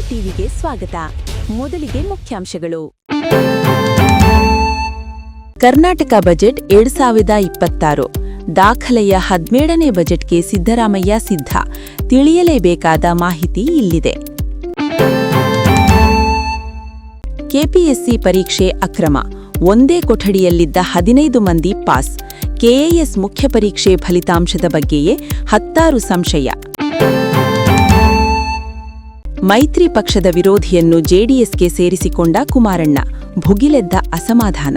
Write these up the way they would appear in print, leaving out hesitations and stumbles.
ಟಿವಿಗೆ ಸ್ವಾಗತ. ಮೊದಲಿಗೆ ಮುಖ್ಯಾಂಶಗಳು. ಕರ್ನಾಟಕ ಬಜೆಟ್ 2026 ದಾಖಲೆಯ 17ನೇ ಬಜೆಟ್ಗೆ ಸಿದ್ದರಾಮಯ್ಯ ಸಿದ್ಧ. ತಿಳಿಯಲೇಬೇಕಾದ ಮಾಹಿತಿ ಇಲ್ಲಿದೆ. ಕೆಪಿಎಸ್ಸಿ ಪರೀಕ್ಷೆ ಅಕ್ರಮ. ಒಂದೇ ಕೊಠಡಿಯಲ್ಲಿದ್ದ 15 ಮಂದಿ ಪಾಸ್. ಕೆಎಎಸ್ ಮುಖ್ಯ ಪರೀಕ್ಷೆ ಫಲಿತಾಂಶದ ಬಗ್ಗೆಯೇ 16 ಸಂಶಯ. ಮೈತ್ರಿ ಪಕ್ಷದ ವಿರೋಧಿಯನ್ನು ಜೆಡಿಎಸ್ಗೆ ಸೇರಿಸಿಕೊಂಡ ಕುಮಾರಣ್ಣ. ಭುಗಿಲೆದ್ದ ಅಸಮಾಧಾನ.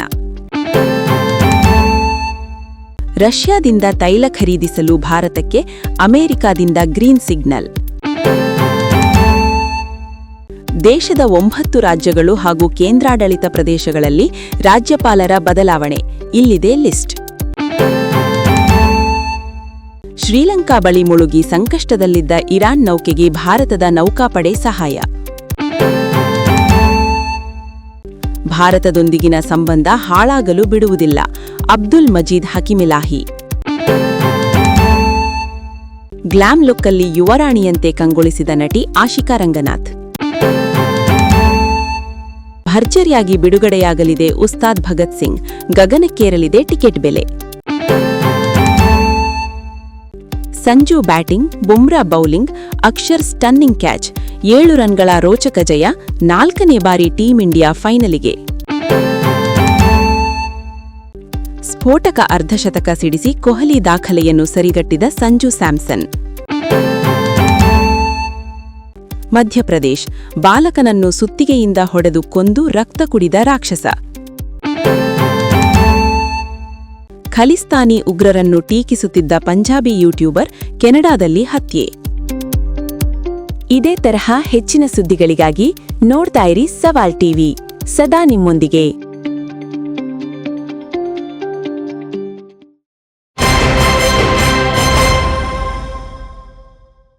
ರಷ್ಯಾದಿಂದ ತೈಲ ಖರೀದಿಸಲು ಭಾರತಕ್ಕೆ ಅಮೆರಿಕಾದಿಂದ ಗ್ರೀನ್ ಸಿಗ್ನಲ್. ದೇಶದ 9 ರಾಜ್ಯಗಳು ಹಾಗೂ ಕೇಂದ್ರಾಡಳಿತ ಪ್ರದೇಶಗಳಲ್ಲಿ ರಾಜ್ಯಪಾಲರ ಬದಲಾವಣೆ. ಇಲ್ಲಿದೆ ಲಿಸ್ಟ್. ಶ್ರೀಲಂಕಾ ಬಳಿ ಮುಳುಗಿ ಸಂಕಷ್ಟದಲ್ಲಿದ್ದ ಇರಾನ್ ನೌಕೆಗೆ ಭಾರತದ ನೌಕಾಪಡೆ ಸಹಾಯ. ಭಾರತದೊಂದಿಗಿನ ಸಂಬಂಧ ಹಾಳಾಗಲು ಬಿಡುವುದಿಲ್ಲ. ಅಬ್ದುಲ್ ಮಜೀದ್ ಹಕಿಮಿಲಾಹಿ. ಗ್ಲಾಮ್ ಲುಕ್ಕಲ್ಲಿ ಯುವರಾಣಿಯಂತೆ ಕಂಗೊಳಿಸಿದ ನಟಿ ಆಶಿಕಾ ರಂಗನಾಥ್. ಭರ್ಜರಿಯಾಗಿ ಬಿಡುಗಡೆಯಾಗಲಿದೆ ಉಸ್ತಾದ್ ಭಗತ್ ಸಿಂಗ್. ಗಗನಕ್ಕೇರಲಿದೆ ಟಿಕೆಟ್ ಬೆಲೆ. Sanju batting, Bumrah bowling, Akshar stunning catch. 7 ರನ್ಗಳ ರೋಚಕ ಜಯ. 4ನೇ ಬಾರಿ ಟೀಂ ಇಂಡಿಯಾ ಫೈನಲಿಗೆ. ಸ್ಫೋಟಕ ಅರ್ಧಶತಕ ಸಿಡಿಸಿ ಕೊಹ್ಲಿ ದಾಖಲೆಯನ್ನು ಸರಿಗಟ್ಟಿದ ಸಂಜು ಸ್ಯಾಮ್ಸನ್. ಮಧ್ಯಪ್ರದೇಶ್. ಬಾಲಕನನ್ನು ಸುತ್ತಿಗೆಯಿಂದ ಹೊಡೆದು ಕೊಂದು ರಕ್ತ ಕುಡಿದ ರಾಕ್ಷಸ. ಖಲಿಸ್ತಾನಿ ಉಗ್ರರನ್ನು ಟೀಕಿಸುತ್ತಿದ್ದ ಪಂಜಾಬಿ ಯೂಟ್ಯೂಬರ್ ಕೆನಡಾದಲ್ಲಿ ಹತ್ಯೆ. ಇದೇ ತರಹ ಹೆಚ್ಚಿನ ಸುದ್ದಿಗಳಿಗಾಗಿ ನೋಡ್ತಾ ಇರಿ ಸವಾಲ್ ಟಿವಿ. ಸದಾ ನಿಮ್ಮೊಂದಿಗೆ.